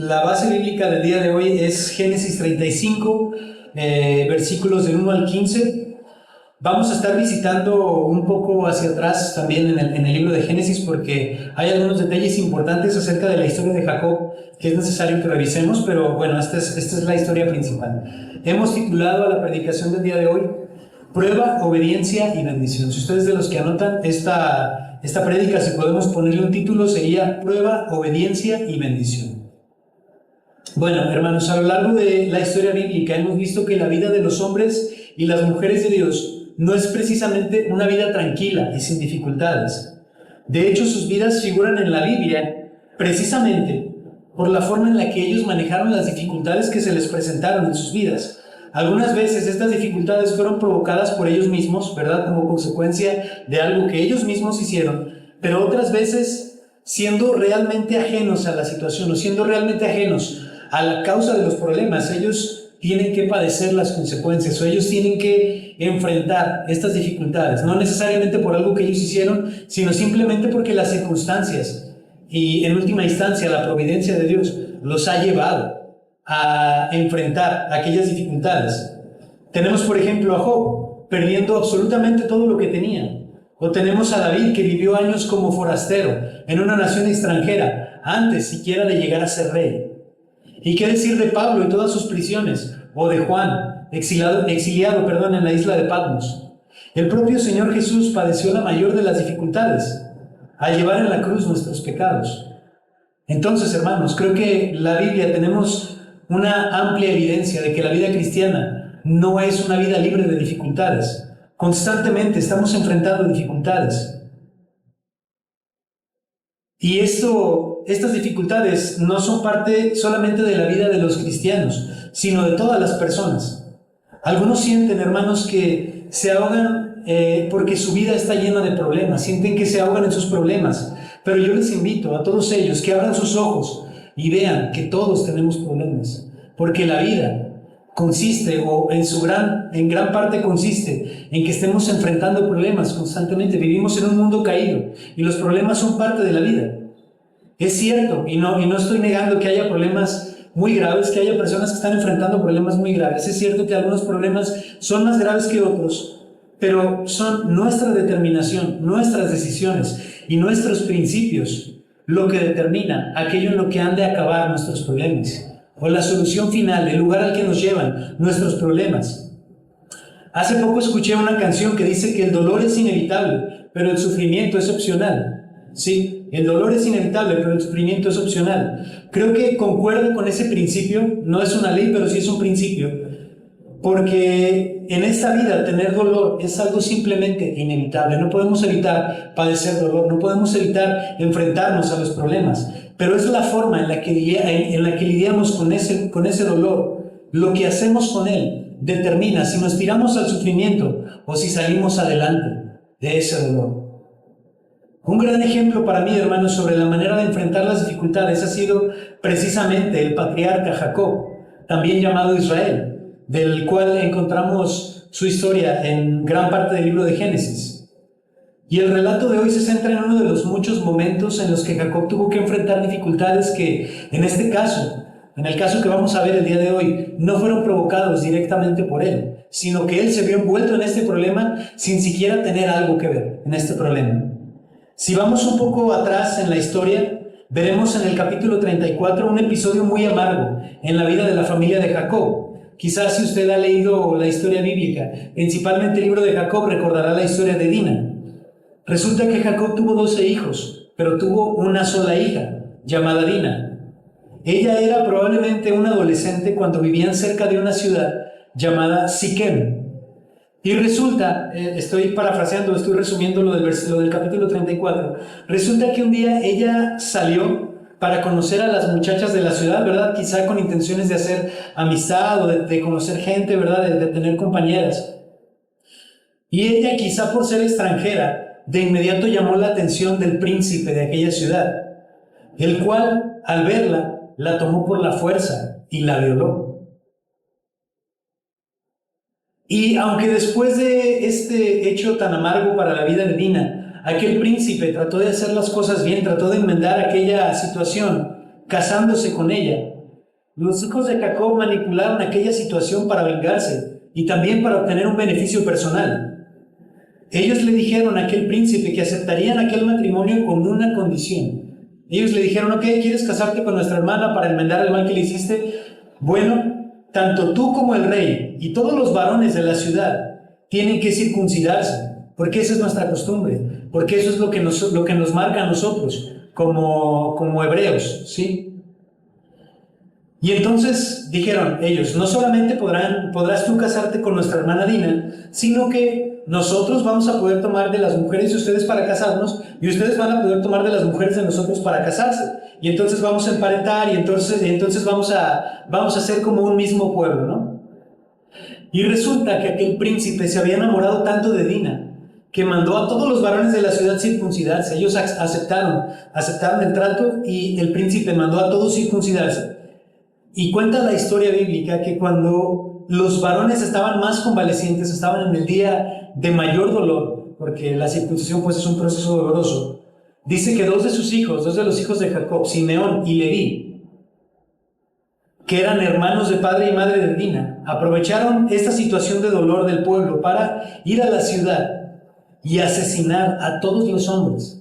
la base bíblica del día de hoy es Génesis 35, versículos del 1 al 15. Vamos a estar visitando un poco hacia atrás también en el libro de Génesis, porque hay algunos detalles importantes acerca de la historia de Jacob que es necesario que revisemos, pero bueno, esta es la historia principal. Hemos titulado a la predicación del día de hoy Prueba, Obediencia y Bendición. Si ustedes de los que anotan esta prédica, si podemos ponerle un título, sería Prueba, Obediencia y Bendición. Bueno, hermanos, a lo largo de la historia bíblica hemos visto que la vida de los hombres y las mujeres de Dios no es precisamente una vida tranquila y sin dificultades. De hecho, sus vidas figuran en la Biblia precisamente por la forma en la que ellos manejaron las dificultades que se les presentaron en sus vidas. Algunas veces estas dificultades fueron provocadas por ellos mismos, ¿verdad? Como consecuencia de algo que ellos mismos hicieron, pero otras veces siendo realmente ajenos a la situación o siendo realmente ajenos a la causa de los problemas. Ellos tienen que padecer las consecuencias o ellos tienen que enfrentar estas dificultades, no necesariamente por algo que ellos hicieron, sino simplemente porque las circunstancias y en última instancia la providencia de Dios los ha llevado a enfrentar aquellas dificultades. Tenemos por ejemplo a Job perdiendo absolutamente todo lo que tenía, o tenemos a David que vivió años como forastero en una nación extranjera antes siquiera de llegar a ser rey. ¿Y qué decir de Pablo y todas sus prisiones? O de Juan, exiliado en la isla de Patmos. El propio Señor Jesús padeció la mayor de las dificultades al llevar en la cruz nuestros pecados. Entonces, hermanos, creo que en la Biblia tenemos una amplia evidencia de que la vida cristiana no es una vida libre de dificultades. Constantemente estamos enfrentando dificultades. Y estas dificultades no son parte solamente de la vida de los cristianos, sino de todas las personas. Algunos sienten, hermanos, que se ahogan porque su vida está llena de problemas, sienten que se ahogan en sus problemas. Pero yo les invito a todos ellos que abran sus ojos y vean que todos tenemos problemas, porque la vida consiste, o en gran parte consiste, en que estemos enfrentando problemas constantemente. Vivimos en un mundo caído y los problemas son parte de la vida. Es cierto, y no estoy negando que haya problemas muy graves, que haya personas que están enfrentando problemas muy graves. Es cierto que algunos problemas son más graves que otros, pero son nuestra determinación, nuestras decisiones y nuestros principios lo que determina aquello en lo que han de acabar nuestros problemas, o la solución final, el lugar al que nos llevan nuestros problemas. Hace poco escuché una canción que dice que el dolor es inevitable, pero el sufrimiento es opcional. Sí, el dolor es inevitable, pero el sufrimiento es opcional. Creo que concuerdo con ese principio, no es una ley, pero sí es un principio, porque en esta vida tener dolor es algo simplemente inevitable. No podemos evitar padecer dolor, no podemos evitar enfrentarnos a los problemas, pero es la forma en la que lidiamos con ese dolor. Lo que hacemos con él determina si nos tiramos al sufrimiento o si salimos adelante de ese dolor. Un gran ejemplo para mí, hermanos, sobre la manera de enfrentar las dificultades ha sido precisamente el patriarca Jacob, también llamado Israel, del cual encontramos su historia en gran parte del libro de Génesis. Y el relato de hoy se centra en uno de los muchos momentos en los que Jacob tuvo que enfrentar dificultades que, en este caso, en el caso que vamos a ver el día de hoy, no fueron provocados directamente por él, sino que él se vio envuelto en este problema sin siquiera tener algo que ver en este problema. Si vamos un poco atrás en la historia, veremos en el capítulo 34 un episodio muy amargo en la vida de la familia de Jacob. Quizás si usted ha leído la historia bíblica, principalmente el libro de Jacob, recordará la historia de Dina. Resulta que Jacob tuvo 12 hijos, pero tuvo una sola hija, llamada Dina. Ella era probablemente una adolescente cuando vivían cerca de una ciudad llamada Siquem. Y resulta, estoy parafraseando, estoy resumiendo lo del capítulo 34, resulta que un día ella salió para conocer a las muchachas de la ciudad, ¿verdad? Quizá con intenciones de hacer amistad o de conocer gente, ¿verdad? De tener compañeras. Y ella, quizá por ser extranjera, de inmediato llamó la atención del príncipe de aquella ciudad, el cual, al verla, la tomó por la fuerza y la violó. Y aunque después de este hecho tan amargo para la vida de Dina, aquel príncipe trató de hacer las cosas bien, trató de enmendar aquella situación, casándose con ella, Los hijos de Jacob manipularon aquella situación para vengarse y también para obtener un beneficio personal. Ellos le dijeron a aquel príncipe que aceptarían aquel matrimonio con una condición. Ellos le dijeron: ok, ¿quieres casarte con nuestra hermana para enmendar el mal que le hiciste? Bueno, tanto tú como el rey y todos los varones de la ciudad tienen que circuncidarse, porque esa es nuestra costumbre, porque eso es lo que nos marca a nosotros como hebreos, ¿sí? Y entonces dijeron ellos: no solamente podrás tú casarte con nuestra hermana Dina, sino que nosotros vamos a poder tomar de las mujeres de ustedes para casarnos, y ustedes van a poder tomar de las mujeres de nosotros para casarse. Y entonces vamos a emparentar, y entonces vamos a ser como un mismo pueblo, ¿no? Y resulta que aquel príncipe se había enamorado tanto de Dina, que mandó a todos los varones de la ciudad circuncidarse. Ellos aceptaron el trato, y el príncipe mandó a todos circuncidarse. Y cuenta la historia bíblica que cuando los varones estaban más convalecientes, estaban en el día de mayor dolor, porque la circuncisión pues es un proceso doloroso, dice que dos de los hijos de Jacob, Simeón y Leví, que eran hermanos de padre y madre de Dina, aprovecharon esta situación de dolor del pueblo para ir a la ciudad y asesinar a todos los hombres.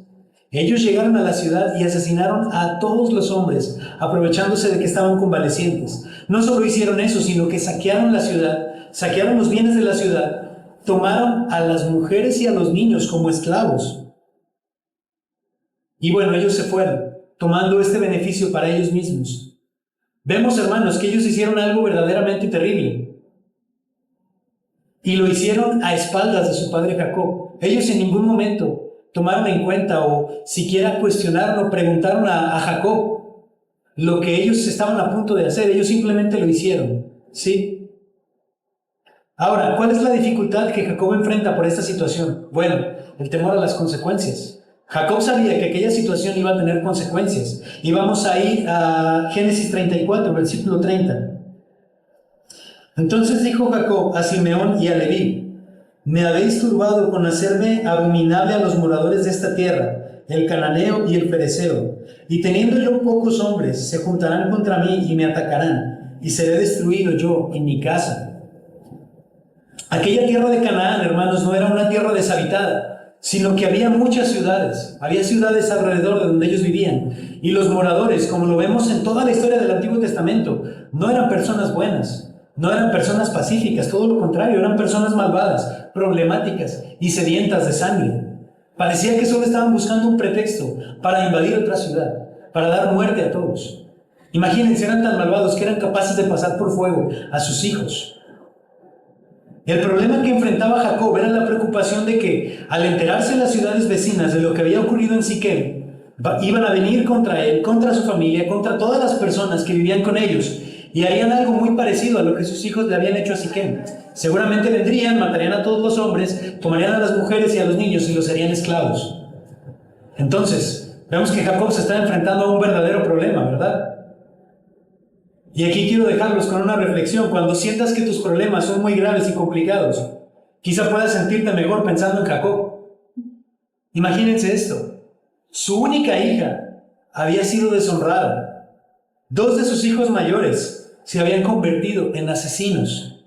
Ellos llegaron a la ciudad y asesinaron a todos los hombres, aprovechándose de que estaban convalecientes. No solo hicieron eso, sino que saquearon la ciudad, saquearon los bienes de la ciudad, tomaron a las mujeres y a los niños como esclavos. Y bueno, ellos se fueron, tomando este beneficio para ellos mismos. Vemos, hermanos, que ellos hicieron algo verdaderamente terrible. Y lo hicieron a espaldas de su padre Jacob. Ellos en ningún momento tomaron en cuenta o siquiera cuestionaron o preguntaron a Jacob lo que ellos estaban a punto de hacer. Ellos simplemente lo hicieron, ¿sí? Ahora, ¿cuál es la dificultad que Jacob enfrenta por esta situación? Bueno, el temor a las consecuencias. Jacob sabía que aquella situación iba a tener consecuencias. Y vamos a ir a Génesis 34, versículo 30. Entonces dijo Jacob a Simeón y a Leví: me habéis turbado con hacerme abominable a los moradores de esta tierra, el cananeo y el fereceo. Y teniendo yo pocos hombres, se juntarán contra mí y me atacarán, y seré destruido yo en mi casa. Aquella tierra de Canaán, hermanos, no era una tierra deshabitada, sino que había muchas ciudades. Había ciudades alrededor de donde ellos vivían. Y los moradores, como lo vemos en toda la historia del Antiguo Testamento, no eran personas buenas. No eran personas pacíficas, todo lo contrario, eran personas malvadas, problemáticas y sedientas de sangre. Parecía que solo estaban buscando un pretexto para invadir otra ciudad, para dar muerte a todos. Imagínense, eran tan malvados que eran capaces de pasar por fuego a sus hijos. El problema que enfrentaba Jacob era la preocupación de que, al enterarse las ciudades vecinas de lo que había ocurrido en Siquem, iban a venir contra él, contra su familia, contra todas las personas que vivían con ellos, y harían algo muy parecido a lo que sus hijos le habían hecho a Siquem. Seguramente vendrían, matarían a todos los hombres, tomarían a las mujeres y a los niños y los harían esclavos. Entonces, vemos que Jacob se está enfrentando a un verdadero problema, ¿verdad? Y aquí quiero dejarlos con una reflexión. Cuando sientas que tus problemas son muy graves y complicados, quizá puedas sentirte mejor pensando en Jacob. Imagínense esto: su única hija había sido deshonrada. Dos de sus hijos mayores se habían convertido en asesinos.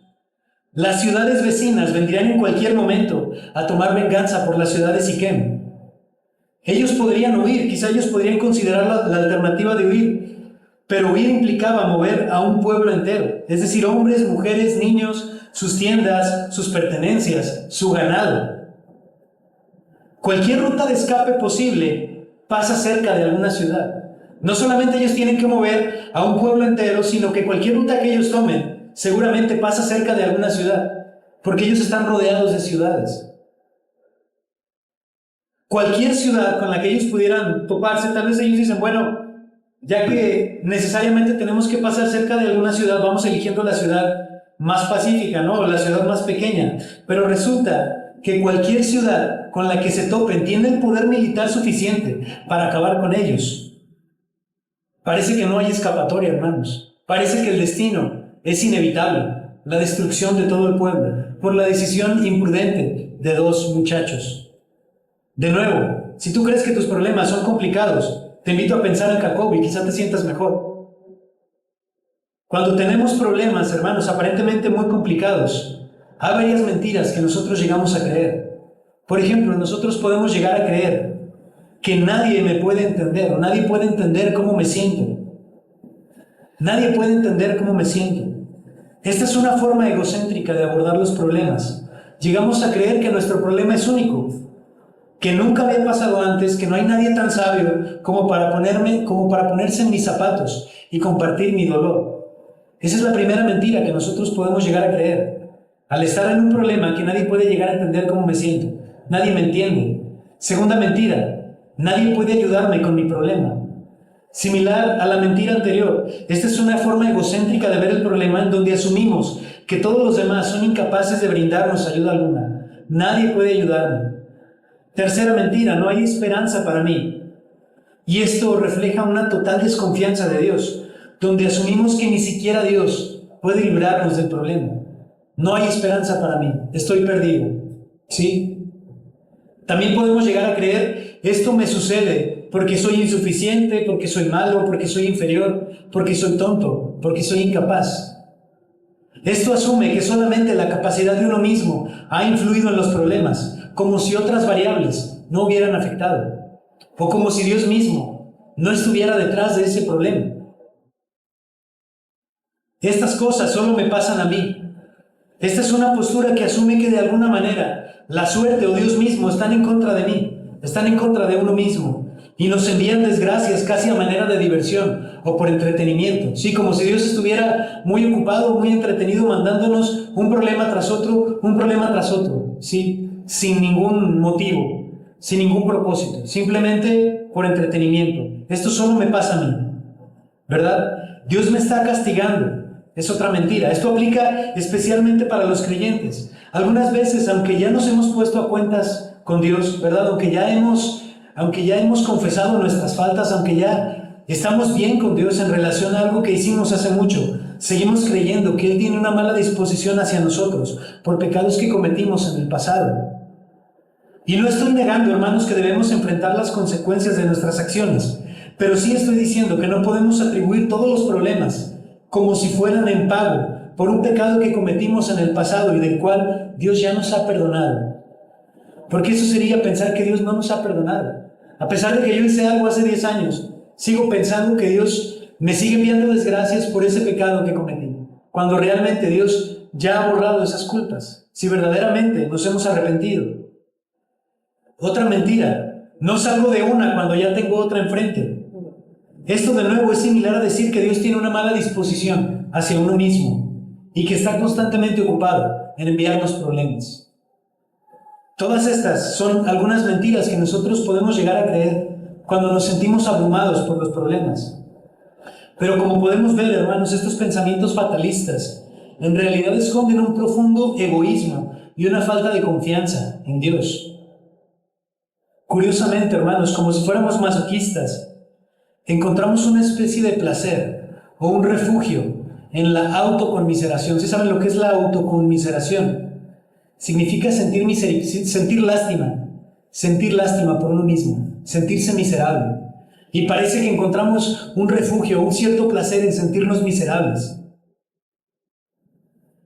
Las ciudades vecinas vendrían en cualquier momento a tomar venganza por la ciudad de Siquem. Ellos podrían huir, quizá ellos podrían considerar la alternativa de huir, pero huir implicaba mover a un pueblo entero, es decir, hombres, mujeres, niños, sus tiendas, sus pertenencias, su ganado. Cualquier ruta de escape posible pasa cerca de alguna ciudad. No solamente ellos tienen que mover a un pueblo entero, sino que cualquier ruta que ellos tomen seguramente pasa cerca de alguna ciudad, porque ellos están rodeados de ciudades. Cualquier ciudad con la que ellos pudieran toparse, tal vez ellos dicen: bueno, ya que necesariamente tenemos que pasar cerca de alguna ciudad, vamos eligiendo la ciudad más pacífica, ¿no? O la ciudad más pequeña. Pero resulta que cualquier ciudad con la que se topen tiene el poder militar suficiente para acabar con ellos. Parece que no hay escapatoria, hermanos. Parece que el destino es inevitable, la destrucción de todo el pueblo, por la decisión imprudente de dos muchachos. De nuevo, si tú crees que tus problemas son complicados, te invito a pensar en Jacob y quizá te sientas mejor. Cuando tenemos problemas, hermanos, aparentemente muy complicados, hay varias mentiras que nosotros llegamos a creer. Por ejemplo, nosotros podemos llegar a creer que nadie me puede entender o nadie puede entender cómo me siento. Nadie puede entender cómo me siento. Esta es una forma egocéntrica de abordar los problemas. Llegamos a creer que nuestro problema es único, que nunca había pasado antes, que no hay nadie tan sabio como para ponerse en mis zapatos y compartir mi dolor. Esa es la primera mentira que nosotros podemos llegar a creer. Al estar en un problema que nadie puede llegar a entender cómo me siento, nadie me entiende. Segunda mentira, nadie puede ayudarme con mi problema. Similar a la mentira anterior, esta es una forma egocéntrica de ver el problema en donde asumimos que todos los demás son incapaces de brindarnos ayuda alguna. Nadie puede ayudarme. Tercera mentira, no hay esperanza para mí. Y esto refleja una total desconfianza de Dios, donde asumimos que ni siquiera Dios puede librarnos del problema. No hay esperanza para mí, estoy perdido. ¿Sí? También podemos llegar a creer, esto me sucede porque soy insuficiente, porque soy malo, porque soy inferior, porque soy tonto, porque soy incapaz. Esto asume que solamente la capacidad de uno mismo ha influido en los problemas, como si otras variables no hubieran afectado, o como si Dios mismo no estuviera detrás de ese problema. Estas cosas solo me pasan a mí. Esta es una postura que asume que de alguna manera la suerte o Dios mismo están en contra de mí, están en contra de uno mismo, y nos envían desgracias casi a manera de diversión o por entretenimiento. Sí, como si Dios estuviera muy ocupado, muy entretenido, mandándonos un problema tras otro, sí, sin ningún motivo, sin ningún propósito, simplemente por entretenimiento. Esto solo me pasa a mí, ¿verdad? Dios me está castigando. Es otra mentira. Esto aplica especialmente para los creyentes. Algunas veces, aunque ya nos hemos puesto a cuentas con Dios, ¿verdad? Aunque ya hemos confesado nuestras faltas, aunque ya estamos bien con Dios en relación a algo que hicimos hace mucho, seguimos creyendo que Él tiene una mala disposición hacia nosotros por pecados que cometimos en el pasado. Y no estoy negando, hermanos, que debemos enfrentar las consecuencias de nuestras acciones, pero sí estoy diciendo que no podemos atribuir todos los problemas como si fueran en pago por un pecado que cometimos en el pasado y del cual Dios ya nos ha perdonado. Porque eso sería pensar que Dios no nos ha perdonado. A pesar de que yo hice algo hace 10 años, sigo pensando que Dios me sigue enviando desgracias por ese pecado que cometí, cuando realmente Dios ya ha borrado esas culpas, si verdaderamente nos hemos arrepentido. Otra mentira, no salgo de una cuando ya tengo otra enfrente. Esto de nuevo es similar a decir que Dios tiene una mala disposición hacia uno mismo y que está constantemente ocupado en enviarnos problemas. Todas estas son algunas mentiras que nosotros podemos llegar a creer cuando nos sentimos abrumados por los problemas. Pero como podemos ver, hermanos, estos pensamientos fatalistas en realidad esconden un profundo egoísmo y una falta de confianza en Dios. Curiosamente, hermanos, como si fuéramos masoquistas, encontramos una especie de placer o un refugio en la autoconmiseración. ¿Sí saben lo que es la autoconmiseración? Significa sentir lástima por uno mismo, sentirse miserable. Y parece que encontramos un refugio, un cierto placer en sentirnos miserables.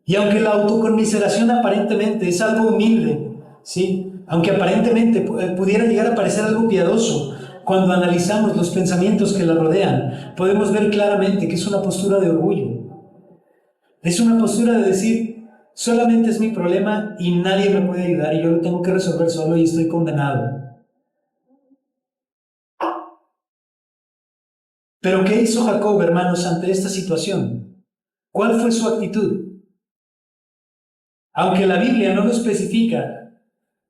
Y aunque la autoconmiseración aparentemente es algo humilde, ¿sí? Aunque aparentemente pudiera llegar a parecer algo piadoso, cuando analizamos los pensamientos que la rodean, podemos ver claramente que es una postura de orgullo. Es una postura de decir, solamente es mi problema y nadie me puede ayudar y yo lo tengo que resolver solo y estoy condenado. Pero ¿qué hizo Jacob, hermanos, ante esta situación? ¿Cuál fue su actitud? Aunque la Biblia no lo especifica,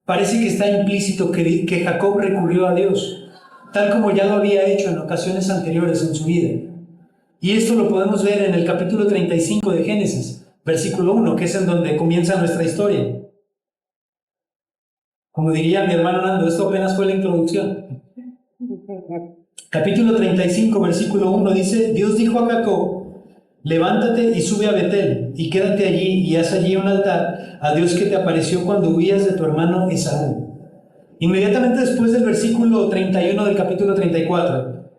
parece que está implícito que Jacob recurrió a Dios, tal como ya lo había hecho en ocasiones anteriores en su vida. Y esto lo podemos ver en el capítulo 35 de Génesis, versículo 1, que es en donde comienza nuestra historia. Como diría mi hermano Nando, esto apenas fue la introducción. Capítulo 35, versículo 1 dice, Dios dijo a Jacob, levántate y sube a Betel, y quédate allí, y haz allí un altar a Dios que te apareció cuando huías de tu hermano Esaú. Inmediatamente después del versículo 31 del capítulo 34,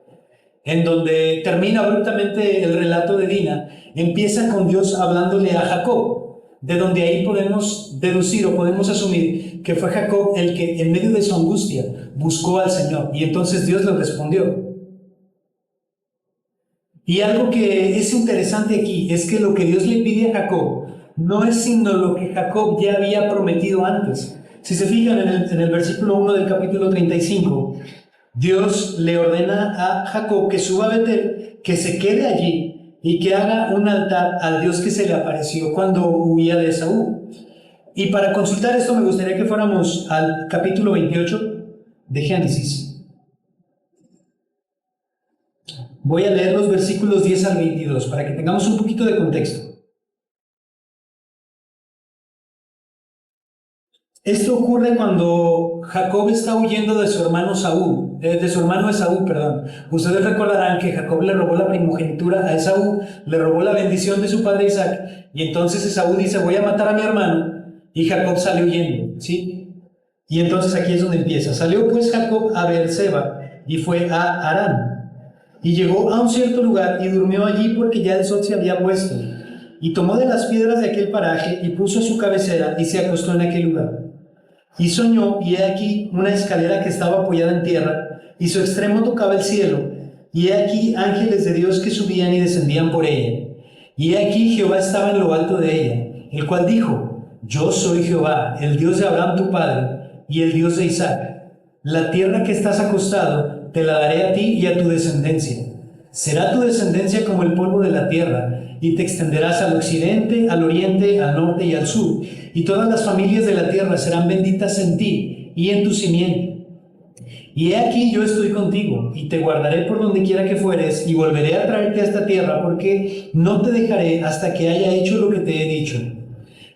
en donde termina abruptamente el relato de Dina, empieza con Dios hablándole a Jacob, de donde ahí podemos deducir o podemos asumir que fue Jacob el que en medio de su angustia buscó al Señor, y entonces Dios le respondió. Y algo que es interesante aquí es que lo que Dios le pide a Jacob no es sino lo que Jacob ya había prometido antes. Si se fijan en el versículo 1 del capítulo 35, Dios le ordena a Jacob que suba a Betel, que se quede allí y que haga un altar al Dios que se le apareció cuando huía de Esaú. Y para consultar esto me gustaría que fuéramos al capítulo 28 de Génesis. Voy a leer los versículos 10 al 22 para que tengamos un poquito de contexto. Esto ocurre cuando Jacob está huyendo de su hermano Esaú, perdón. Ustedes recordarán que Jacob le robó la primogenitura a Esaú, le robó la bendición de su padre Isaac, y entonces Esaú dice, voy a matar a mi hermano, y Jacob sale huyendo, ¿sí? Y entonces aquí es donde empieza. Salió pues Jacob a Beerseba y fue a Harán. Y llegó a un cierto lugar y durmió allí porque ya el sol se había puesto. Y tomó de las piedras de aquel paraje y puso su cabecera y se acostó en aquel lugar. Y soñó, y he aquí una escalera que estaba apoyada en tierra, y su extremo tocaba el cielo. Y he aquí ángeles de Dios que subían y descendían por ella. Y he aquí Jehová estaba en lo alto de ella, el cual dijo, yo soy Jehová, el Dios de Abraham tu padre, y el Dios de Isaac. La tierra que estás acostado te la daré a ti y a tu descendencia. Será tu descendencia como el polvo de la tierra, y te extenderás al occidente, al oriente, al norte y al sur, y todas las familias de la tierra serán benditas en ti y en tu simiente. Y he aquí yo estoy contigo, y te guardaré por donde quiera que fueres, y volveré a traerte a esta tierra, porque no te dejaré hasta que haya hecho lo que te he dicho.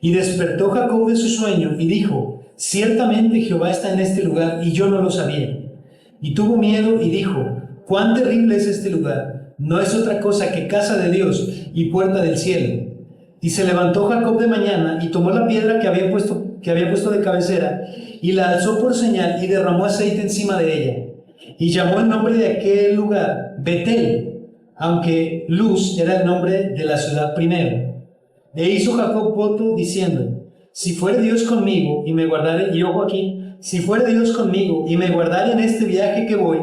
Y despertó Jacob de su sueño, y dijo, ciertamente Jehová está en este lugar, y yo no lo sabía. Y tuvo miedo y dijo, cuán terrible es este lugar, no es otra cosa que casa de Dios y puerta del cielo. Y se levantó Jacob de mañana y tomó la piedra que había puesto de cabecera y la alzó por señal y derramó aceite encima de ella. Y llamó el nombre de aquel lugar Betel, aunque Luz era el nombre de la ciudad primero. E hizo Jacob voto diciendo, si fuere Dios conmigo y me guardare, y ojo aquí, si fuere Dios conmigo y me guardare en este viaje que voy,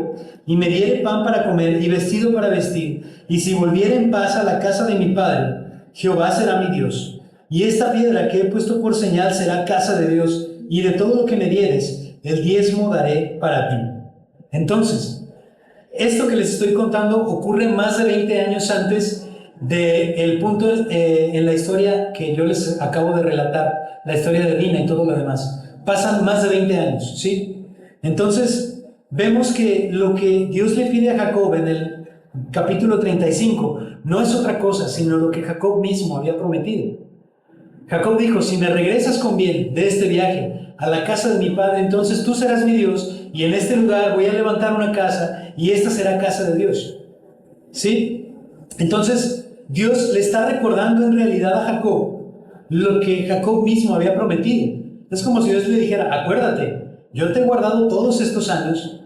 y me diere pan para comer y vestido para vestir, y si volviere en paz a la casa de mi padre, Jehová será mi Dios. Y esta piedra que he puesto por señal será casa de Dios, y de todo lo que me dieres, el diezmo daré para ti. Entonces, esto que les estoy contando ocurre más de 20 años antes del punto en la historia que yo les acabo de relatar, la historia de Dina y todo lo demás. Pasan más de 20 años, ¿sí? Entonces, vemos que lo que Dios le pide a Jacob en el capítulo 35 no es otra cosa, sino lo que Jacob mismo había prometido. Jacob dijo, si me regresas con bien de este viaje a la casa de mi padre, entonces tú serás mi Dios, y en este lugar voy a levantar una casa, y esta será casa de Dios. ¿Sí? Entonces, Dios le está recordando en realidad a Jacob lo que Jacob mismo había prometido. Es como si Dios le dijera, acuérdate, yo te he guardado todos estos años,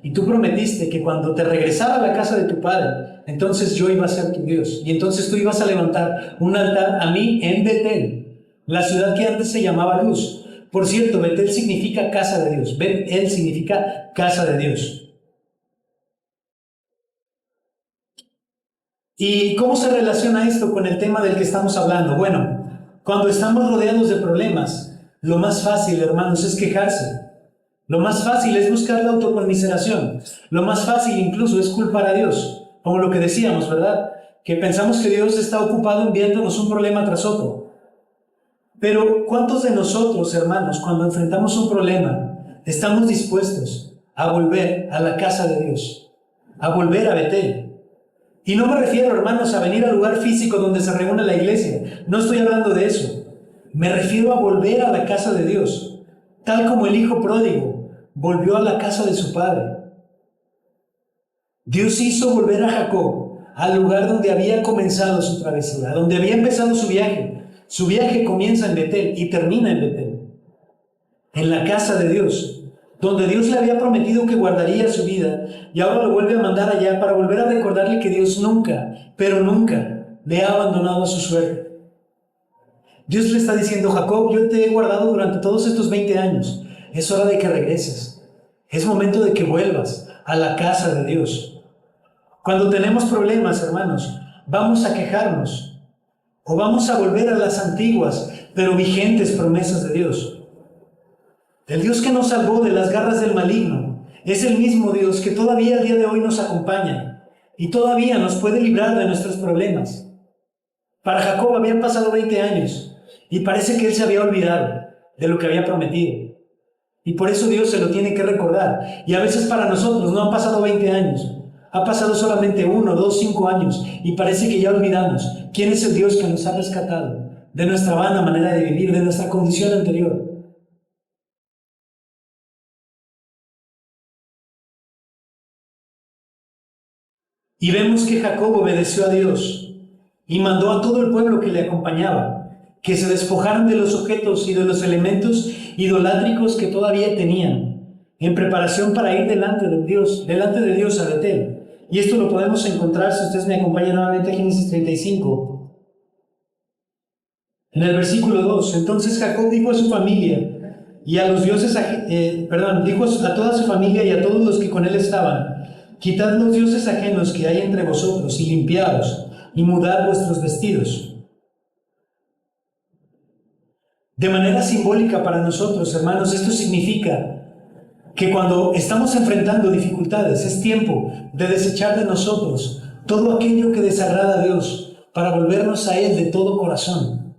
y tú prometiste que cuando te regresara a la casa de tu padre, entonces yo iba a ser tu Dios, y entonces tú ibas a levantar un altar a mí en Betel, la ciudad que antes se llamaba Luz. Por cierto, Betel significa casa de Dios, Betel significa casa de Dios. ¿Y cómo se relaciona esto con el tema del que estamos hablando? Bueno, cuando estamos rodeados de problemas, lo más fácil, hermanos, es quejarse. Lo más fácil es buscar la autoconmiseración. Lo más fácil incluso es culpar a Dios. Como lo que decíamos, ¿verdad? Que pensamos que Dios está ocupado enviándonos un problema tras otro. Pero ¿cuántos de nosotros, hermanos, cuando enfrentamos un problema, estamos dispuestos a volver a la casa de Dios? A volver a Betel. Y no me refiero, hermanos, a venir al lugar físico donde se reúne la iglesia. No estoy hablando de eso. Me refiero a volver a la casa de Dios, tal como el hijo pródigo volvió a la casa de su padre. Dios hizo volver a Jacob al lugar donde había comenzado su travesía, donde había empezado su viaje. Su viaje comienza en Betel y termina en Betel, en la casa de Dios. donde Dios le había prometido que guardaría su vida, y ahora lo vuelve a mandar allá para volver a recordarle que Dios nunca, pero nunca, le ha abandonado a su suerte. Dios le está diciendo: Jacob, yo te he guardado durante todos estos 20 años. Es hora de que regreses. Es momento de que vuelvas a la casa de Dios. Cuando tenemos problemas, hermanos, vamos a quejarnos o vamos a volver a las antiguas, pero vigentes promesas de Dios. El Dios que nos salvó de las garras del maligno es el mismo Dios que todavía al día de hoy nos acompaña y todavía nos puede librar de nuestros problemas. Para Jacob habían pasado 20 años y parece que él se había olvidado de lo que había prometido. Y por eso Dios se lo tiene que recordar. Y a veces para nosotros no han pasado 20 años. Ha pasado solamente 1, 2, 5 años. Y parece que ya olvidamos quién es el Dios que nos ha rescatado de nuestra vana manera de vivir, de nuestra condición anterior. Y vemos que Jacob obedeció a Dios y mandó a todo el pueblo que le acompañaba que se despojaran de los objetos y de los elementos idolátricos que todavía tenían, en preparación para ir delante de Dios a Betel. Y esto lo podemos encontrar, si ustedes me acompañan nuevamente, a Génesis 35. En el versículo 2, entonces Jacob dijo a su familia y a los dioses, dijo a toda su familia y a todos los que con él estaban: quitad los dioses ajenos que hay entre vosotros y limpiaos, y mudad vuestros vestidos. De manera simbólica para nosotros, hermanos, esto significa que cuando estamos enfrentando dificultades, es tiempo de desechar de nosotros todo aquello que desagrada a Dios para volvernos a Él de todo corazón.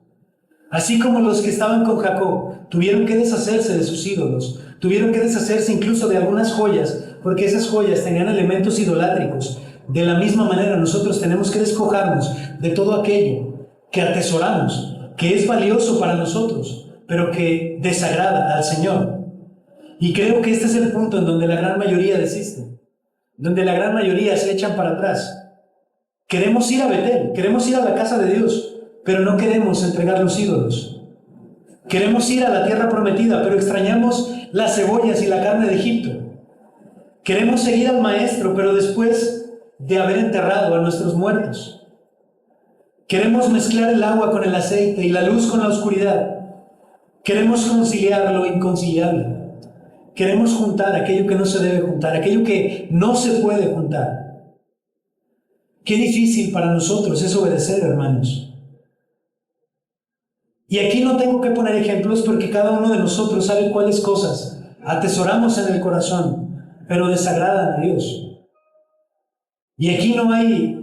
Así como los que estaban con Jacob tuvieron que deshacerse de sus ídolos, tuvieron que deshacerse incluso de algunas joyas, porque esas joyas tenían elementos idolátricos. De la misma manera, nosotros tenemos que despojarnos de todo aquello que atesoramos, que es valioso para nosotros, pero que desagrada al Señor. Y creo que este es el punto en donde la gran mayoría desiste, donde la gran mayoría se echan para atrás. Queremos ir a Betel, queremos ir a la casa de Dios, pero no queremos entregar los ídolos. Queremos ir a la tierra prometida, pero extrañamos las cebollas y la carne de Egipto. Queremos seguir al Maestro, pero después de haber enterrado a nuestros muertos. Queremos mezclar el agua con el aceite y la luz con la oscuridad. Queremos conciliar lo inconciliable. Queremos juntar aquello que no se debe juntar, aquello que no se puede juntar. Qué difícil para nosotros es obedecer, hermanos. Y aquí no tengo que poner ejemplos porque cada uno de nosotros sabe cuáles cosas atesoramos en el corazón, pero desagradan a Dios. Y aquí no hay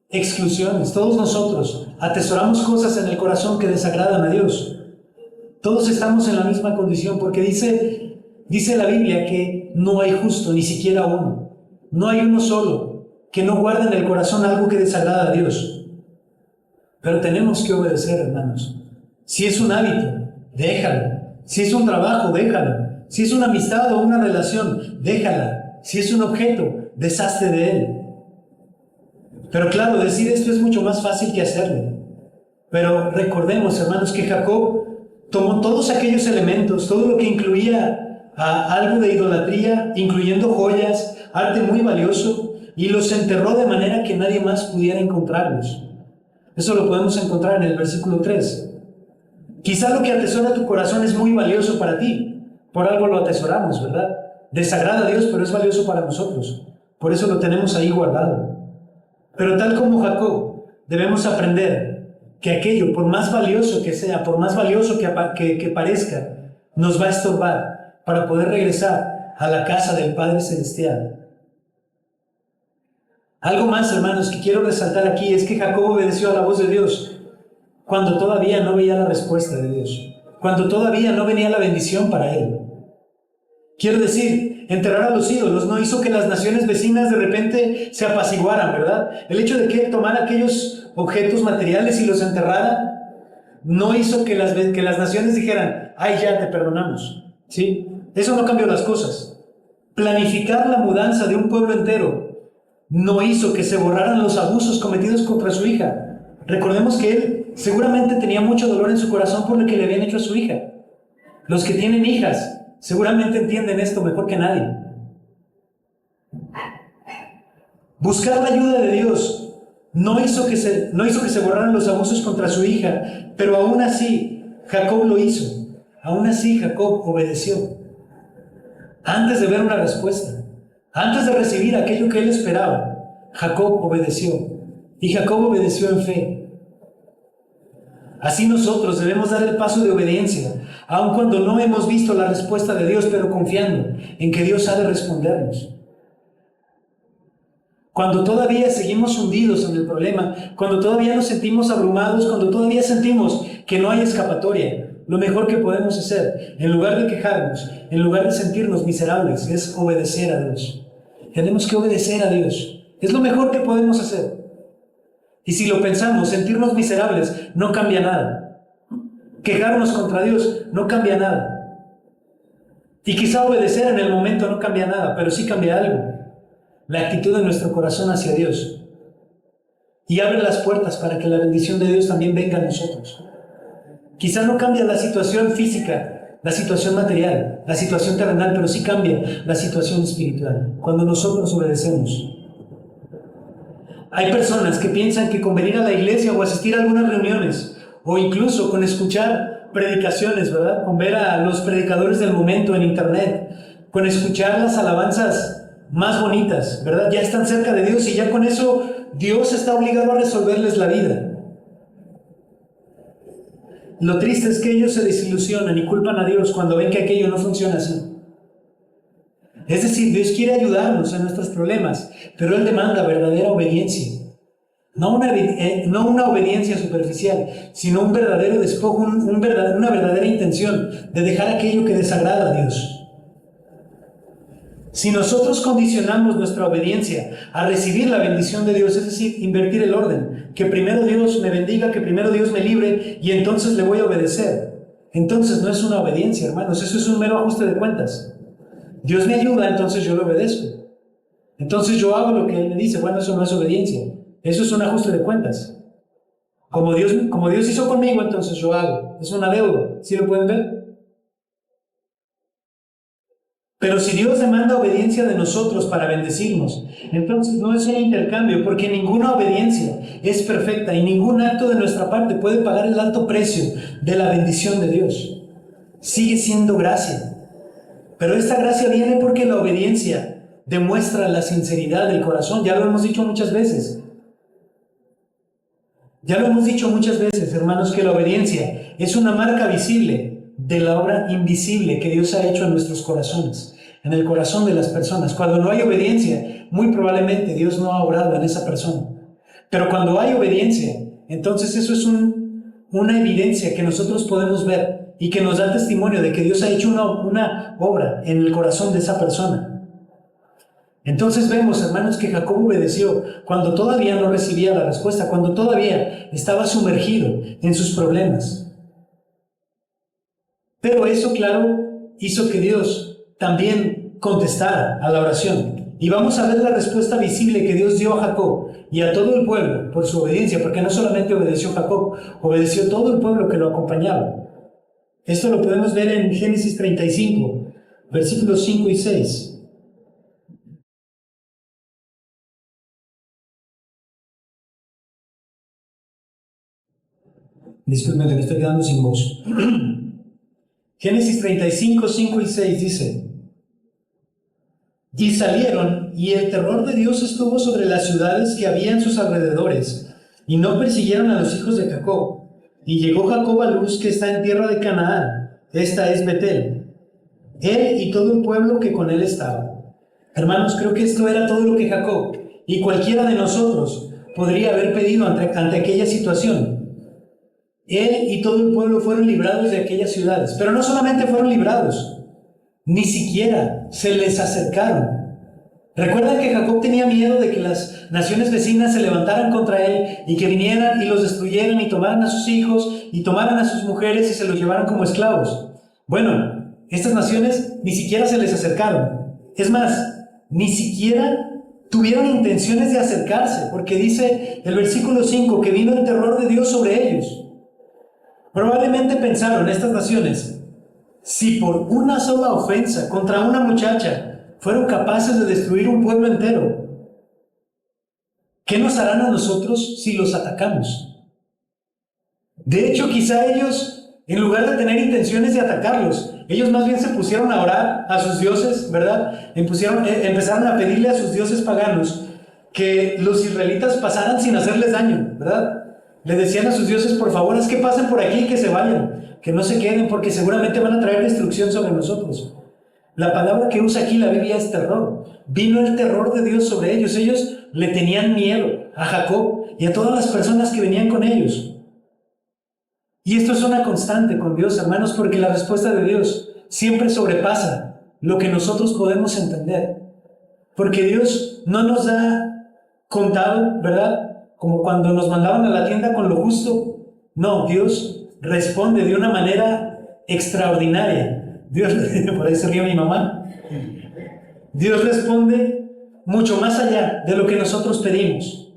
exclusiones. Todos nosotros atesoramos cosas en el corazón que desagradan a Dios. Todos estamos en la misma condición porque dice la Biblia que no hay justo, ni siquiera uno. No hay uno solo que no guarde en el corazón algo que desagrada a Dios. Pero tenemos que obedecer, hermanos. Si es un hábito, déjalo. Si es un trabajo, déjalo. Si es una amistad o una relación, déjala. Si es un objeto, deshazte de él. Pero claro, decir esto es mucho más fácil que hacerlo. Pero recordemos, hermanos, que Jacob tomó todos aquellos elementos, todo lo que incluía algo de idolatría, incluyendo joyas, arte muy valioso, y los enterró de manera que nadie más pudiera encontrarlos. Eso lo podemos encontrar en el versículo 3. Quizá lo que atesora tu corazón es muy valioso para ti. Por algo lo atesoramos, ¿verdad? Desagrada a Dios, pero es valioso para nosotros. Por eso lo tenemos ahí guardado. Pero tal como Jacob, debemos aprender que aquello, por más valioso que sea, por más valioso que parezca, nos va a estorbar para poder regresar a la casa del Padre Celestial. Algo más, hermanos, que quiero resaltar aquí es que Jacob obedeció a la voz de Dios cuando todavía no veía la respuesta de Dios, cuando todavía no venía la bendición para él. Quiero decir, enterrar a los ídolos no hizo que las naciones vecinas de repente se apaciguaran, ¿verdad? El hecho de que él tomara aquellos objetos materiales y los enterrara no hizo que las naciones dijeran: ay, ya te perdonamos, ¿sí? Eso no cambió las cosas. Planificar la mudanza de un pueblo entero no hizo que se borraran los abusos cometidos contra su hija. Recordemos que él seguramente tenía mucho dolor en su corazón por lo que le habían hecho a su hija. Los que tienen hijas seguramente entienden esto mejor que nadie. Buscar la ayuda de Dios no hizo que se borraran los abusos contra su hija, pero aún así Jacob lo hizo. Aún así Jacob obedeció. Antes de ver una respuesta, antes de recibir aquello que él esperaba, Jacob obedeció. Y Jacob obedeció en fe. Así nosotros debemos dar el paso de obediencia, aun cuando no hemos visto la respuesta de Dios, pero confiando en que Dios ha de respondernos. Cuando todavía seguimos hundidos en el problema, cuando todavía nos sentimos abrumados, cuando todavía sentimos que no hay escapatoria, lo mejor que podemos hacer, en lugar de quejarnos, en lugar de sentirnos miserables, es obedecer a Dios. Tenemos que obedecer a Dios. Es lo mejor que podemos hacer. Y si lo pensamos, sentirnos miserables no cambia nada. Quejarnos contra Dios no cambia nada. Y quizá obedecer en el momento no cambia nada, pero sí cambia algo. La actitud de nuestro corazón hacia Dios. Y abre las puertas para que la bendición de Dios también venga a nosotros. Quizá no cambia la situación física, la situación material, la situación terrenal, pero sí cambia la situación espiritual. Cuando nosotros obedecemos. Hay personas que piensan que con venir a la iglesia o asistir a algunas reuniones, o incluso con escuchar predicaciones, ¿verdad? Con ver a los predicadores del momento en internet, con escuchar las alabanzas más bonitas, ¿verdad? Ya están cerca de Dios y ya con eso Dios está obligado a resolverles la vida. Lo triste es que ellos se desilusionan y culpan a Dios cuando ven que aquello no funciona así. Es decir, Dios quiere ayudarnos en nuestros problemas, pero Él demanda verdadera obediencia. No una obediencia superficial, sino un verdadero despojo, una verdadera intención de dejar aquello que desagrada a Dios. Si nosotros condicionamos nuestra obediencia a recibir la bendición de Dios, es decir, invertir el orden, que primero Dios me bendiga, que primero Dios me libre y entonces le voy a obedecer, entonces no es una obediencia, hermanos, eso es un mero ajuste de cuentas. Dios me ayuda, entonces yo le obedezco. Entonces yo hago lo que Él me dice. Bueno, eso no es obediencia, eso es un ajuste de cuentas. Como Dios hizo conmigo, entonces yo hago. Es una deuda, ¿sí lo pueden ver? Pero si Dios demanda obediencia de nosotros para bendecirnos, entonces no es un intercambio, porque ninguna obediencia es perfecta y ningún acto de nuestra parte puede pagar el alto precio de la bendición de Dios. Sigue siendo gracia. Pero esta gracia viene porque la obediencia demuestra la sinceridad del corazón. Ya lo hemos dicho muchas veces. Ya lo hemos dicho muchas veces, hermanos, que la obediencia es una marca visible de la obra invisible que Dios ha hecho en nuestros corazones, en el corazón de las personas. Cuando no hay obediencia, muy probablemente Dios no ha obrado en esa persona. Pero cuando hay obediencia, entonces eso es una evidencia que nosotros podemos ver y que nos da testimonio de que Dios ha hecho una obra en el corazón de esa persona. Entonces vemos, hermanos, que Jacob obedeció cuando todavía no recibía la respuesta, cuando todavía estaba sumergido en sus problemas. Pero eso, claro, hizo que Dios también contestara a la oración. Y vamos a ver la respuesta visible que Dios dio a Jacob y a todo el pueblo por su obediencia, porque no solamente obedeció Jacob, obedeció todo el pueblo que lo acompañaba. Esto lo podemos ver en Génesis 35, versículos 5 y 6. Disculpen que me estoy quedando sin voz. Génesis 35, 5 y 6 dice: Y salieron, y el terror de Dios estuvo sobre las ciudades que había en sus alrededores, y no persiguieron a los hijos de Jacob. Y llegó Jacob a Luz, que está en tierra de Canaán, esta es Betel, él y todo el pueblo que con él estaba. Hermanos, creo que esto era todo lo que Jacob y cualquiera de nosotros podría haber pedido ante aquella situación. Él y todo el pueblo fueron librados de aquellas ciudades, pero no solamente fueron librados, ni siquiera se les acercaron. Recuerdan que Jacob tenía miedo de que las naciones vecinas se levantaran contra él y que vinieran y los destruyeran y tomaran a sus hijos y tomaran a sus mujeres y se los llevaran como esclavos. Bueno, estas naciones ni siquiera se les acercaron. Es más, ni siquiera tuvieron intenciones de acercarse, porque dice el versículo 5 que vino el terror de Dios sobre ellos. Probablemente pensaron estas naciones: Si por una sola ofensa contra una muchacha fueron capaces de destruir un pueblo entero, ¿qué nos harán a nosotros si los atacamos? De hecho, quizá ellos, en lugar de tener intenciones de atacarlos, ellos más bien se pusieron a orar a sus dioses, ¿verdad? Empezaron a pedirle a sus dioses paganos que los israelitas pasaran sin hacerles daño, ¿verdad? Le decían a sus dioses, por favor, es que pasen por aquí y que se vayan, que no se queden, porque seguramente van a traer destrucción sobre nosotros. La palabra que usa aquí la Biblia es terror. Vino el terror de Dios sobre ellos. Ellos le tenían miedo a Jacob y a todas las personas que venían con ellos. Y esto es una constante con Dios, hermanos, porque la respuesta de Dios siempre sobrepasa lo que nosotros podemos entender. Porque Dios no nos ha contado, ¿verdad? Como cuando nos mandaban a la tienda con lo justo. No, Dios responde de una manera extraordinaria. Dios, por ahí se ríe mi mamá. Dios responde mucho más allá de lo que nosotros pedimos.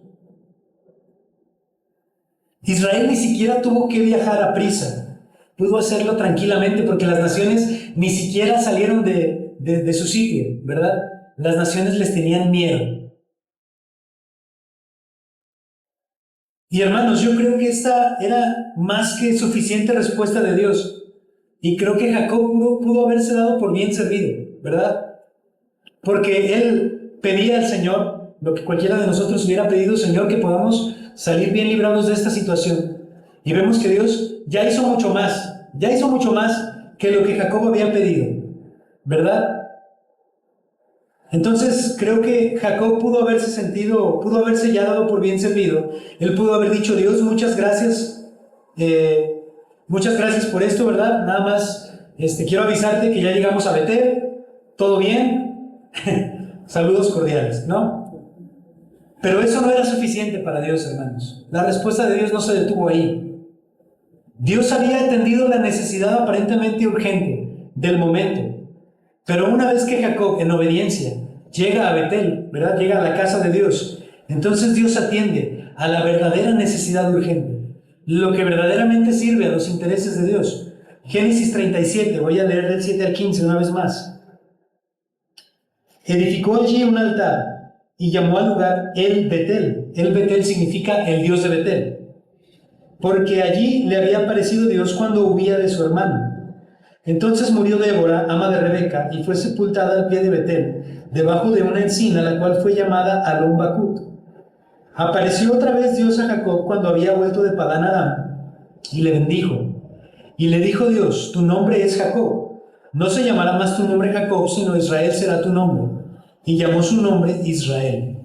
Israel ni siquiera tuvo que viajar a prisa. Pudo hacerlo tranquilamente porque las naciones ni siquiera salieron de su sitio, ¿verdad? Las naciones les tenían miedo. Y hermanos, yo creo que esta era más que suficiente respuesta de Dios. Y creo que Jacob pudo haberse dado por bien servido, ¿verdad? Porque él pedía al Señor lo que cualquiera de nosotros hubiera pedido: Señor, que podamos salir bien librados de esta situación. Y vemos que Dios ya hizo mucho más que lo que Jacob había pedido, ¿verdad? Entonces creo que Jacob pudo haberse ya dado por bien servido. Él pudo haber dicho: Dios, muchas gracias por esto, ¿verdad? Nada más quiero avisarte que ya llegamos a Betel, todo bien, saludos cordiales, ¿no? Pero eso no era suficiente para Dios, hermanos. La respuesta de Dios no se detuvo ahí. Dios había atendido la necesidad aparentemente urgente del momento. Pero una vez que Jacob, en obediencia, llega a Betel, ¿verdad? Llega a la casa de Dios, entonces Dios atiende a la verdadera necesidad urgente, lo que verdaderamente sirve a los intereses de Dios. Génesis 37, voy a leer del 7 al 15 una vez más. Edificó allí un altar y llamó al lugar El Betel. El Betel significa el Dios de Betel, porque allí le había aparecido Dios cuando huía de su hermano. Entonces murió Débora, ama de Rebeca, y fue sepultada al pie de Betel, debajo de una encina, la cual fue llamada Alon Bacut. Apareció otra vez Dios a Jacob cuando había vuelto de Padán Aram, y le bendijo. Y le dijo Dios: tu nombre es Jacob, no se llamará más tu nombre Jacob, sino Israel será tu nombre. Y llamó su nombre Israel.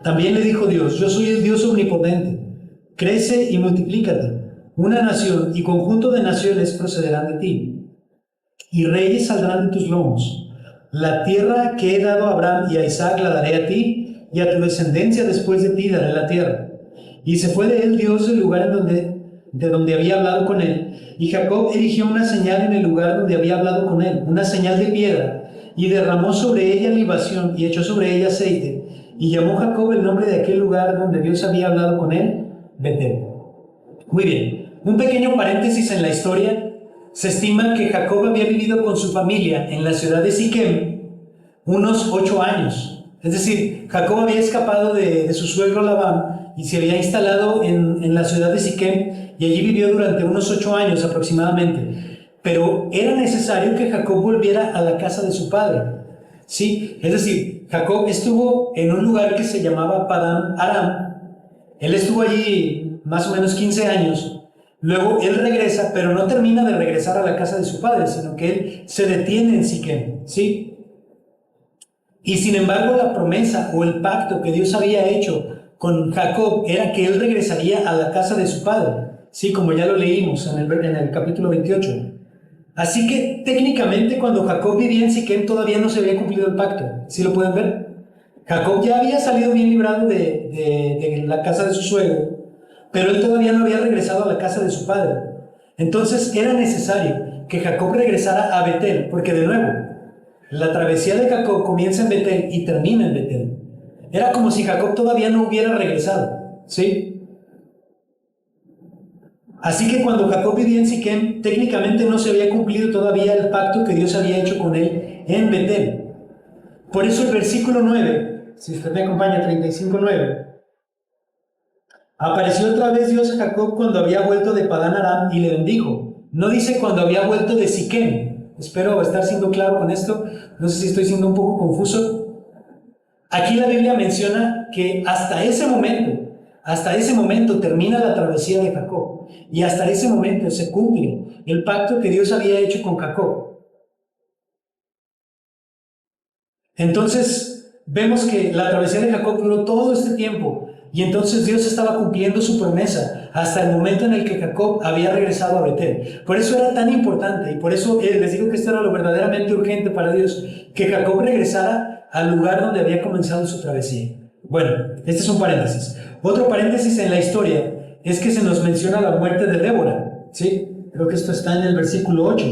También le dijo Dios: yo soy el Dios omnipotente, crece y multiplícate. Una nación y conjunto de naciones procederán de ti, y reyes saldrán de tus lomos. La tierra que he dado a Abraham y a Isaac la daré a ti, y a tu descendencia después de ti daré la tierra. Y se fue de él Dios del lugar de donde había hablado con él. Y Jacob erigió una señal en el lugar donde había hablado con él, una señal de piedra, y derramó sobre ella libación, y echó sobre ella aceite. Y llamó Jacob el nombre de aquel lugar donde Dios había hablado con él, Betel. Muy bien, un pequeño paréntesis en la historia. Se estima que Jacob había vivido con su familia en la ciudad de Siquem unos 8 años. Es decir, Jacob había escapado de su suegro Labán y se había instalado en la ciudad de Siquem, y allí vivió durante unos 8 años aproximadamente. Pero era necesario que Jacob volviera a la casa de su padre. ¿Sí? Es decir, Jacob estuvo en un lugar que se llamaba Padán Aram. Él estuvo allí más o menos 15 años. Luego él regresa, pero no termina de regresar a la casa de su padre, sino que él se detiene en Siquem, ¿sí? Y sin embargo, la promesa o el pacto que Dios había hecho con Jacob era que él regresaría a la casa de su padre, ¿sí? Como ya lo leímos en el capítulo 28. Así que técnicamente, cuando Jacob vivía en Siquem, todavía no se había cumplido el pacto. ¿Sí lo pueden ver? Jacob ya había salido bien librado de la casa de su suegro, pero él todavía no había regresado a la casa de su padre. Entonces era necesario que Jacob regresara a Betel, porque de nuevo, la travesía de Jacob comienza en Betel y termina en Betel. Era como si Jacob todavía no hubiera regresado, ¿sí? Así que cuando Jacob vivía en Siquem, técnicamente no se había cumplido todavía el pacto que Dios había hecho con él en Betel. Por eso el versículo 9, si usted me acompaña, 35:9, apareció otra vez Dios a Jacob cuando había vuelto de Padán Aram y le bendijo. No dice cuando había vuelto de Siquem. Espero estar siendo claro con esto. No sé si estoy siendo un poco confuso. Aquí la Biblia menciona que hasta ese momento termina la travesía de Jacob. Y hasta ese momento se cumple el pacto que Dios había hecho con Jacob. Entonces, vemos que la travesía de Jacob duró todo este tiempo. Y entonces Dios estaba cumpliendo su promesa hasta el momento en el que Jacob había regresado a Betel. Por eso era tan importante, y por eso les digo que esto era lo verdaderamente urgente para Dios, que Jacob regresara al lugar donde había comenzado su travesía. Bueno, este es un paréntesis. Otro paréntesis en la historia es que se nos menciona la muerte de Débora, ¿sí? Creo que esto está en el versículo 8.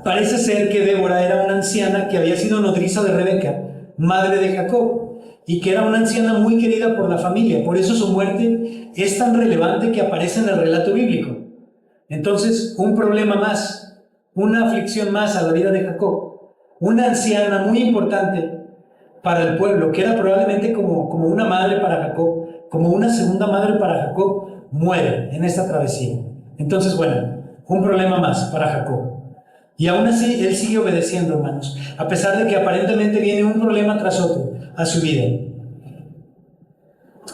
Parece ser que Débora era una anciana que había sido nodriza de Rebeca, madre de Jacob, y que era una anciana muy querida por la familia. Por eso su muerte es tan relevante que aparece en el relato bíblico. Entonces, un problema más, una aflicción más a la vida de Jacob. Una anciana muy importante para el pueblo, que era probablemente como una madre para Jacob, como una segunda madre para Jacob, muere en esta travesía. Entonces, bueno, un problema más para Jacob. Y aún así, él sigue obedeciendo, hermanos, a pesar de que aparentemente viene un problema tras otro a su vida.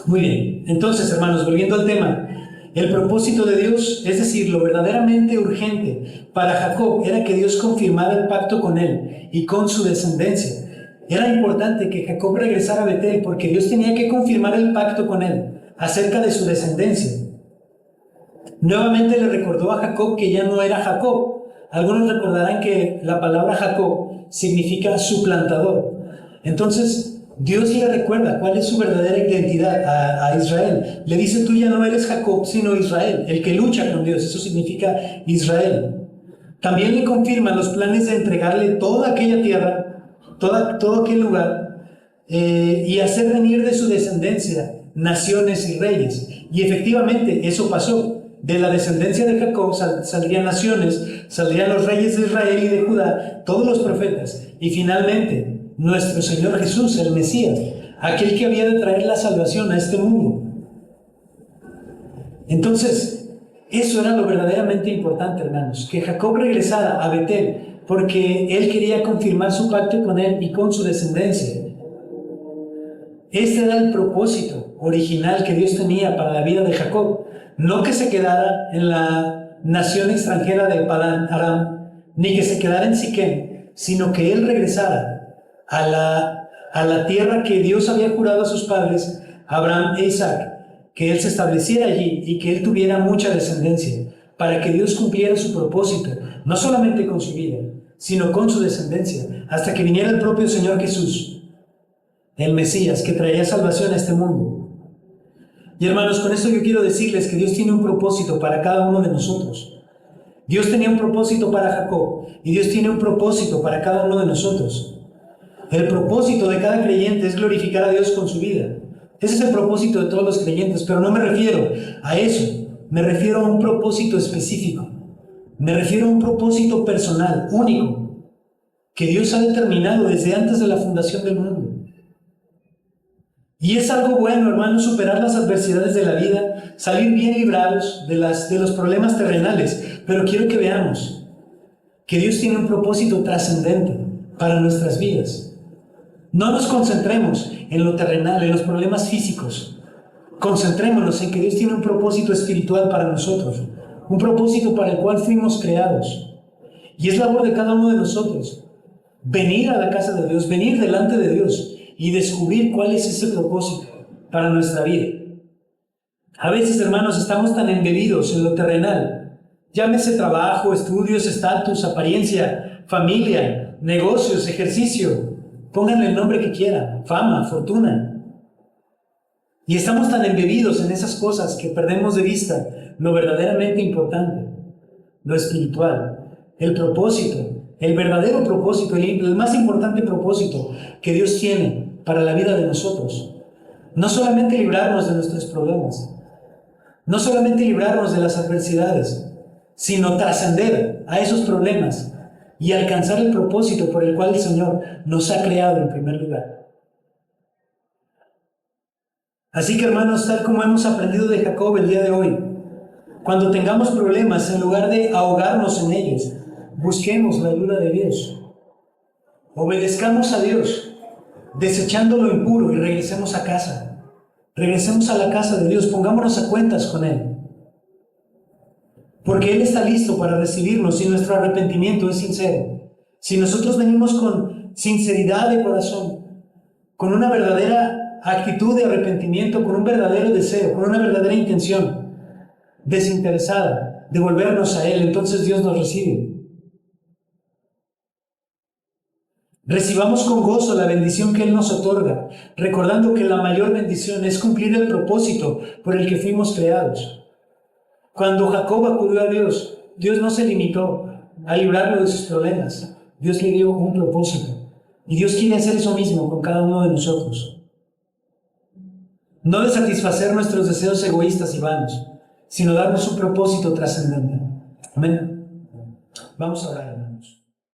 Muy bien, entonces, hermanos, volviendo al tema, el propósito de Dios, es decir, lo verdaderamente urgente para Jacob, era que Dios confirmara el pacto con él y con su descendencia. Era importante que Jacob regresara a Betel porque Dios tenía que confirmar el pacto con él acerca de su descendencia. Nuevamente le recordó a Jacob que ya no era Jacob. Algunos recordarán que la palabra Jacob significa suplantador. Entonces, Dios le recuerda cuál es su verdadera identidad a Israel. Le dice, tú ya no eres Jacob, sino Israel, el que lucha con Dios. Eso significa Israel. También le confirma los planes de entregarle toda aquella tierra, todo aquel lugar, y hacer venir de su descendencia naciones y reyes. Y efectivamente, eso pasó. De la descendencia de Jacob saldrían naciones, saldrían los reyes de Israel y de Judá, todos los profetas, y finalmente nuestro Señor Jesús, el Mesías, aquel que había de traer la salvación a este mundo. Entonces, eso era lo verdaderamente importante, hermanos, que Jacob regresara a Betel, porque él quería confirmar su pacto con él y con su descendencia. Este era el propósito original que Dios tenía para la vida de Jacob. No que se quedara en la nación extranjera de Padán Aram, ni que se quedara en Siquem, sino que él regresara a la tierra que Dios había jurado a sus padres, Abraham e Isaac, que él se estableciera allí y que él tuviera mucha descendencia, para que Dios cumpliera su propósito, no solamente con su vida, sino con su descendencia, hasta que viniera el propio Señor Jesús, el Mesías, que traería salvación a este mundo. Y hermanos, con esto yo quiero decirles que Dios tiene un propósito para cada uno de nosotros. Dios tenía un propósito para Jacob y Dios tiene un propósito para cada uno de nosotros. El propósito de cada creyente es glorificar a Dios con su vida. Ese es el propósito de todos los creyentes, pero no me refiero a eso. Me refiero a un propósito específico. Me refiero a un propósito personal, único, que Dios ha determinado desde antes de la fundación del mundo. Y es algo bueno, hermanos, superar las adversidades de la vida, salir bien librados de los problemas terrenales. Pero quiero que veamos que Dios tiene un propósito trascendente para nuestras vidas. No nos concentremos en lo terrenal, en los problemas físicos. Concentrémonos en que Dios tiene un propósito espiritual para nosotros, un propósito para el cual fuimos creados. Y es labor de cada uno de nosotros venir a la casa de Dios, venir delante de Dios y descubrir cuál es ese propósito para nuestra vida. A veces, hermanos, estamos tan embebidos en lo terrenal, llámese trabajo, estudios, estatus, apariencia, familia, negocios, ejercicio, pónganle el nombre que quieran, fama, fortuna. Y estamos tan embebidos en esas cosas que perdemos de vista lo verdaderamente importante, lo espiritual, el propósito, el verdadero propósito, el más importante propósito que Dios tiene para la vida de nosotros. No solamente librarnos de nuestros problemas, No solamente librarnos de las adversidades, sino trascender a esos problemas y alcanzar el propósito por el cual el Señor nos ha creado en primer lugar. Así que, hermanos, tal como hemos aprendido de Jacob el día de hoy, cuando tengamos problemas, en lugar de ahogarnos en ellos, busquemos la ayuda de Dios. Obedezcamos a Dios, desechando lo impuro, y regresemos a casa. Regresemos a la casa de Dios, pongámonos a cuentas con Él. Porque Él está listo para recibirnos si nuestro arrepentimiento es sincero. Si nosotros venimos con sinceridad de corazón, con una verdadera actitud de arrepentimiento, con un verdadero deseo, con una verdadera intención desinteresada de volvernos a Él, entonces Dios nos recibe. Recibamos con gozo la bendición que Él nos otorga, recordando que la mayor bendición es cumplir el propósito por el que fuimos creados. Cuando Jacob acudió a Dios, Dios no se limitó a librarlo de sus problemas. Dios le dio un propósito. Y Dios quiere hacer eso mismo con cada uno de nosotros. No de satisfacer nuestros deseos egoístas y vanos, sino darnos un propósito trascendente. Amén. Vamos a orar.